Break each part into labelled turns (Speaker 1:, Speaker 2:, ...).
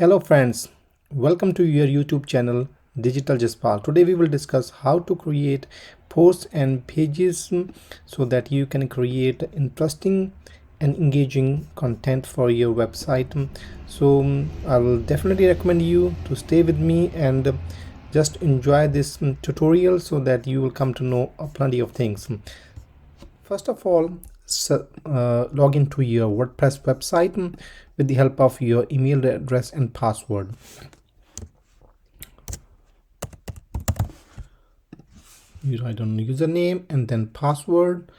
Speaker 1: Hello friends, welcome to your YouTube channel Digital Jaspal. Today we will discuss how to create posts and pages so that you can create interesting and engaging content for your website. So I will definitely recommend you to stay with me and just enjoy this tutorial so that you will come to know plenty of things. First of all, log into your WordPress website with the help of your email address and password. You write on username and then password.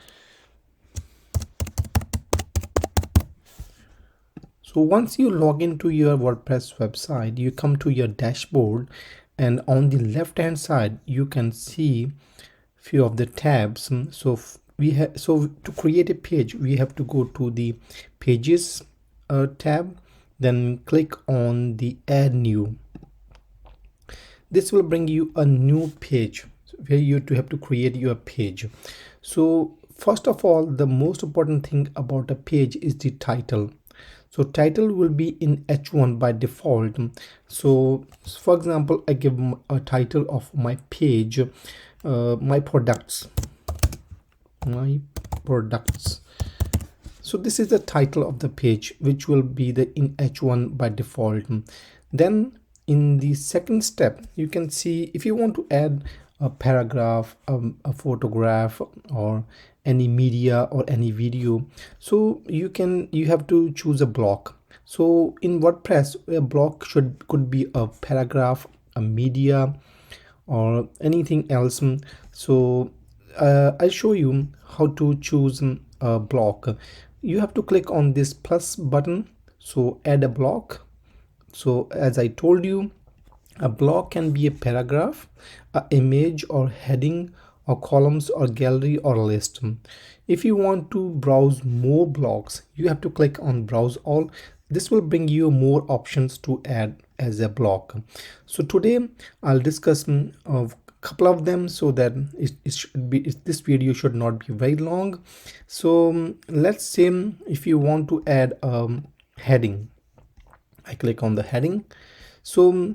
Speaker 1: So once you log into your WordPress website, you come to your dashboard, and on the left hand side you can see few of the tabs. So to create a page we have to go to the pages tab, then click on the add new. This will bring you a new page where you have to create your page. So first of all, the most important thing about a page is the title. So title will be in H1 by default. So for example, I give a title of my page, my products. So this is the title of the page, which will be the in H1 by default. Then in the second step, you can see if you want to add a paragraph, a photograph, or any media or any video, so you have to choose a block. So in WordPress, a block could be a paragraph, a media, or anything else. So I'll show you how to choose a block. You have to click on this plus button, so add a block. So as I told you, a block can be a paragraph, a image or heading, or columns or gallery or list. If you want to browse more blocks, you have to click on browse all. This will bring you more options to add as a block. So today I'll discuss a couple of them so that this video should not be very long. So let's say if you want to add a heading, I click on the heading. So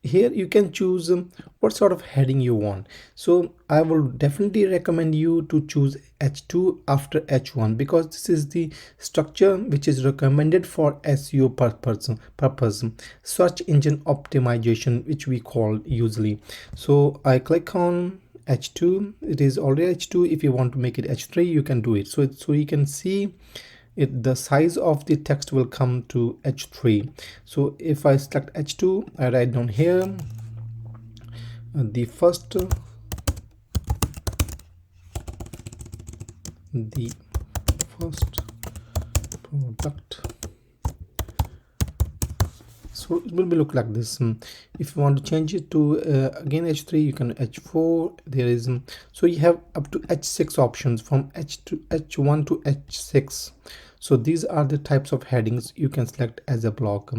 Speaker 1: here you can choose what sort of heading you want. So I will definitely recommend you to choose H2 after H1 because this is the structure which is recommended for SEO purpose, search engine optimization, which we call usually. So I click on H2. It is already H2. If you want to make it H3, you can do it. So you can see the size of the text will come to H3. So if I select H2, I write down here the first product. So it will be look like this. If you want to change it to again H3, you can H4. There is so you have up to H6 options from H1 to H6. So these are the types of headings you can select as a block.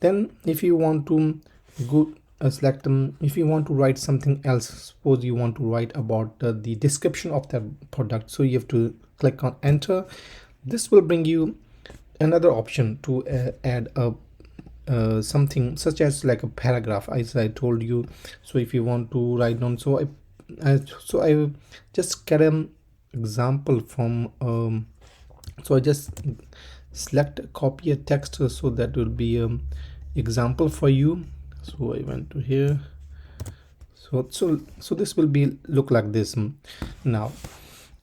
Speaker 1: Then if you want to go select if you want to write something else, suppose you want to write about the description of that product, so you have to click on enter. This will bring you another option to add a something such as like a paragraph, as I told you. So if you want to write down, so I just get an example from so I just select copy a text, so that will be example for you. So I went to here. So this will be look like this. Now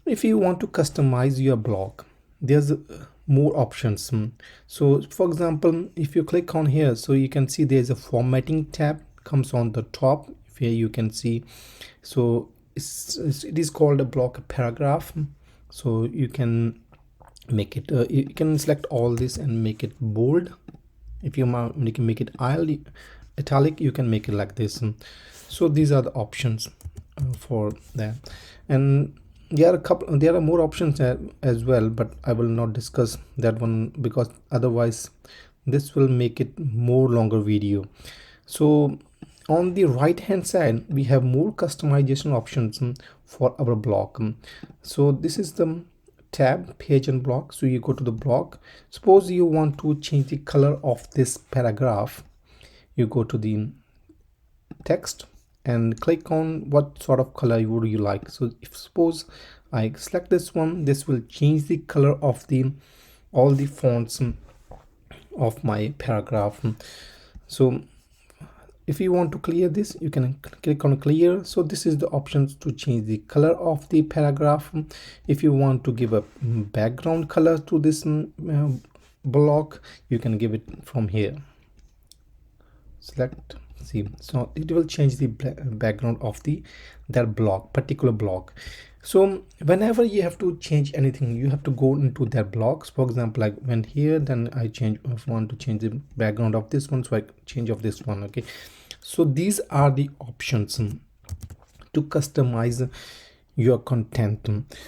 Speaker 1: if you want to customize your blog, there's more options. So for example, if you click on here, so you can see there's a formatting tab comes on the top. Here you can see, so it is called a block paragraph. So you can make it you can select all this and make it bold. If you can make it italic, you can make it like this. So these are the options for that, and there are more options as well, but I will not discuss that one because otherwise this will make it more longer video. So on the right hand side we have more customization options for our blog. So this is the tab page and block. So you go to the block. Suppose you want to change the color of this paragraph, you go to the text and click on what sort of color would you like. So if suppose I select this one, this will change the color of the all the fonts of my paragraph. So if you want to clear this, you can click on clear. So this is the options to change the color of the paragraph. If you want to give a background color to this block, you can give it from here. Select, see, so it will change the background of the that block, particular block. So whenever you have to change anything, you have to go into their blocks. For example, like when here, then I change, if I want to change the background of this one, so I change of this one. Okay, so these are the options to customize your content.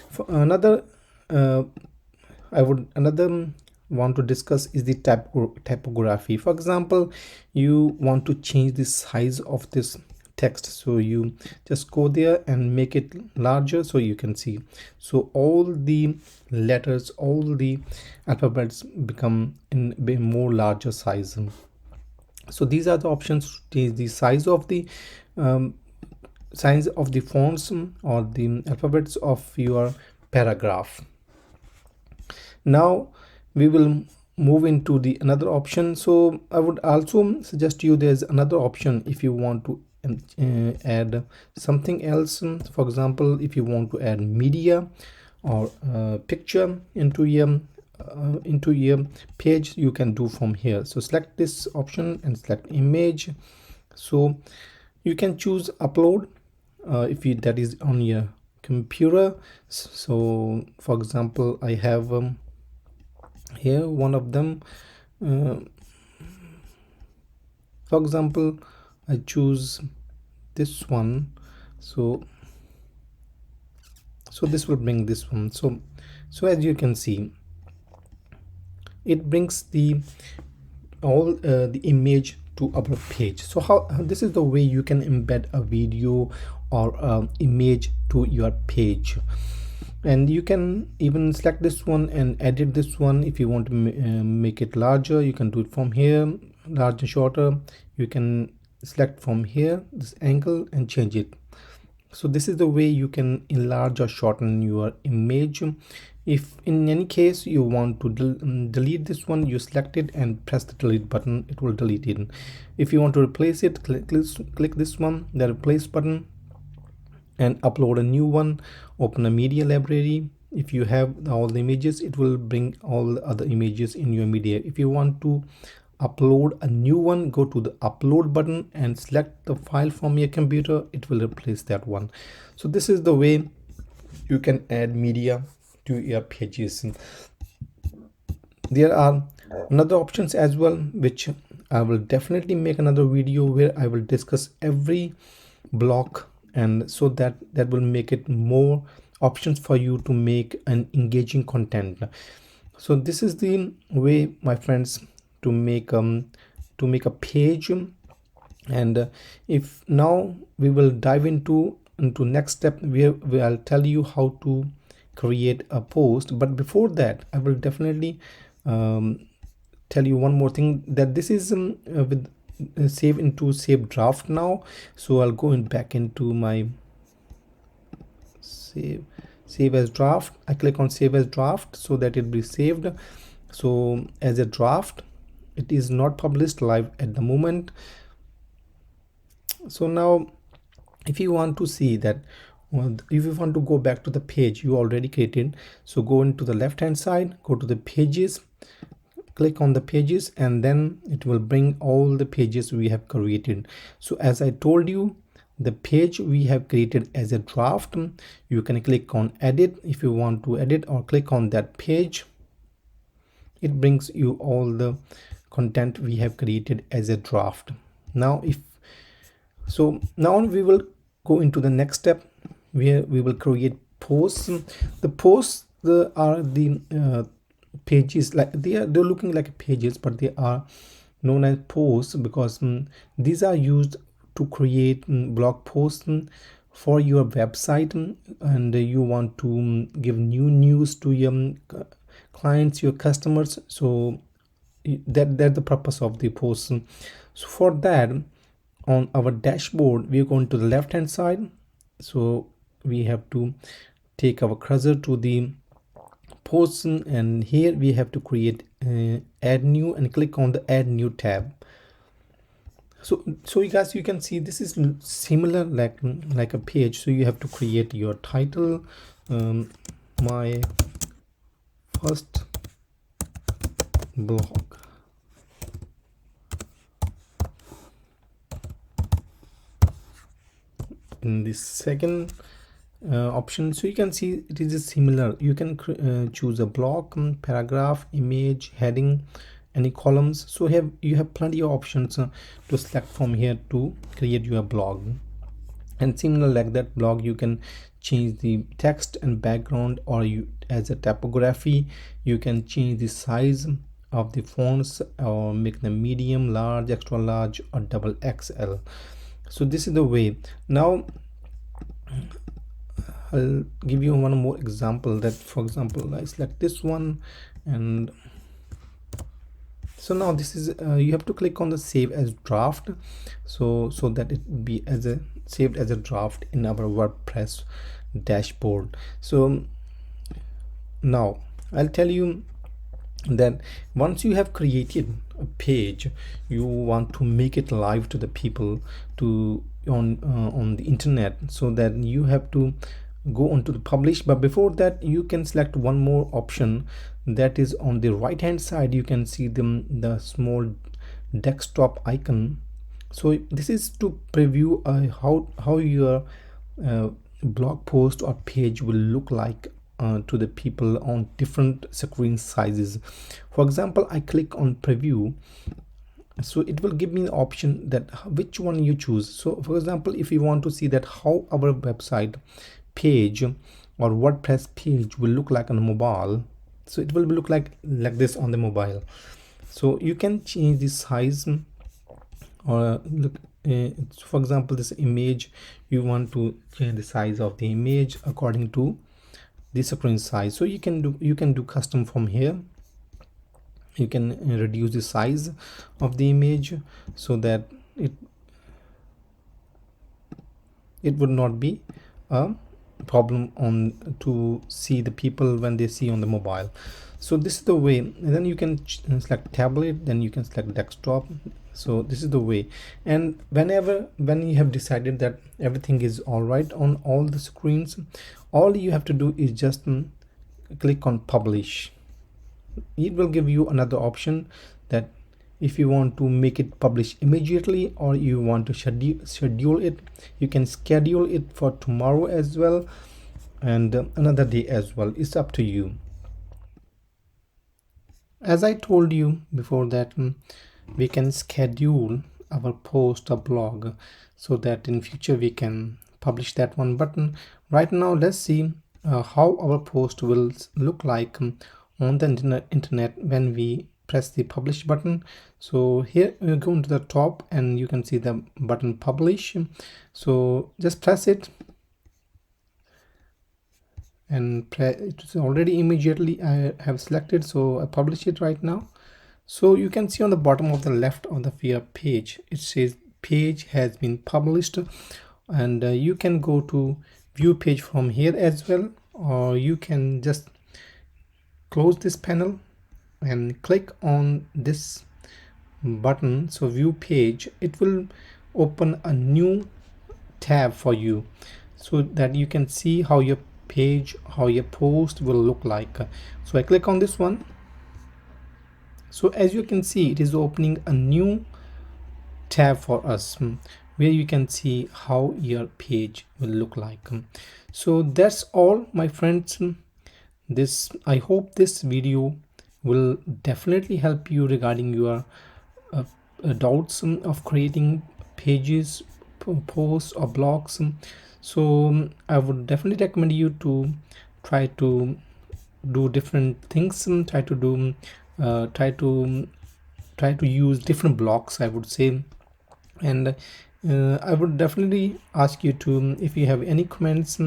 Speaker 1: For another I would another want to discuss is the typography. For example, you want to change the size of this text, so you just go there and make it larger so you can see. So all the letters, all the alphabets become in a more larger size. So these are the options to change the size of the fonts or the alphabets of your paragraph. Now we will move into the another option. So I would also suggest you there's another option if you want to add something else. For example, if you want to add media or picture into your page, you can do from here. So select this option and select image. So you can choose upload if that is on your computer. So for example, I have here one of them. For example, I choose this one. So this will bring this one. So as you can see, it brings the all the image to our page. So how this is the way you can embed a video or image to your page. And you can even select this one and edit this one. If you want to make it larger, you can do it from here. Larger, shorter, you can select from here this angle and change it. So this is the way you can enlarge or shorten your image. If in any case you want to delete this one, you select it and press the delete button, it will delete it. If you want to replace it, click this one, the replace button, and upload a new one. Open a media library. If you have all the images, it will bring all the other images in your media. If you want to upload a new one, go to the upload button and select the file from your computer, it will replace that one. So this is the way you can add media to your pages. There are another options as well, which I will definitely make another video where I will discuss every block, and so that will make it more options for you to make an engaging content. So this is the way, my friends, to make a page. And if now we will dive into next step where I'll tell you how to create a post. But before that, I will definitely tell you one more thing, that this is with save draft now. So I'll go back into my save as draft. I click on save as draft so that it be saved. So as a draft, it is not published live at the moment. So now if you want to see that, if you want to go back to the page you already created, so go into the left hand side, go to the pages, click on the pages, and then it will bring all the pages we have created. So as I told you, the page we have created as a draft, you can click on edit if you want to edit, or click on that page. It brings you all the content we have created as a draft. Now now we will go into the next step where we will create posts. The posts are the pages, like they're looking like pages, but they are known as posts because these are used to create blog posts for your website, and you want to give new news to your clients, your customers. So that's the purpose of the post. So for that, on our dashboard, we're going to the left hand side. So we have to take our cursor to the post, and here we have to create add new and click on the add new tab. So you guys, you can see this is similar like a page. So you have to create your title, my first blog. In this second option, so you can see it is similar. You can choose a block, paragraph, image, heading, any columns. So you have plenty of options to select from here to create your blog. And similar like that blog, you can change the text and background, or you as a typography, you can change the size of the fonts or make them medium, large, extra large, or double XL. So this is the way. Now I'll give you one more example. That, for example, I select this one, and so now this is you have to click on the save as draft, so that it be as a saved as a draft in our WordPress dashboard. So now I'll tell you that once you have created a page, you want to make it live to the people to on the internet, so that you have to go on to the publish. But before that, you can select one more option, that is on the right hand side. You can see the small desktop icon. So this is to preview how your blog post or page will look like to the people on different screen sizes. For example, I click on preview, so it will give me the option that which one you choose. So for example, if you want to see that how our website page or WordPress page will look like on a mobile, so it will look like this on the mobile. So you can change the size, or look, for example, this image, you want to change the size of the image according to the screen size. So you can do custom from here. You can reduce the size of the image so that it would not be a problem on to see the people when they see on the mobile. So this is the way. And then you can select tablet, then you can select desktop. So this is the way. And when you have decided that everything is all right on all the screens, all you have to do is just click on publish. It will give you another option that if you want to make it publish immediately, or you want to schedule it, you can schedule it for tomorrow as well, and another day as well. It's up to you. As I told you before, that we can schedule our post or blog so that in future we can publish that one. But right now, let's see how our post will look like on the internet when we press the publish button. So here we go to the top, and you can see the button publish. So just press it, and it's already immediately I have selected, so I publish it right now. So you can see on the bottom of the left of the page, it says page has been published, and you can go to view page from here as well, or you can just close this panel and click on this button. So view page, it will open a new tab for you, so that you can see how your page, how your post will look like. So I click on this one. So as you can see, it is opening a new tab for us, where you can see how your page will look like. So that's all, my friends. I hope this video will definitely help you regarding your doubts of creating pages, posts, or blogs. So I would definitely recommend you to try to do different things, try to use different blocks, I would say. And I would definitely ask you to, if you have any comments,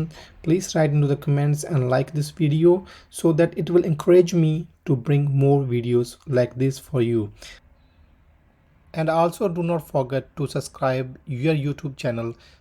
Speaker 1: please write into the comments and like this video, so that it will encourage me to bring more videos like this for you. And also do not forget to subscribe your YouTube channel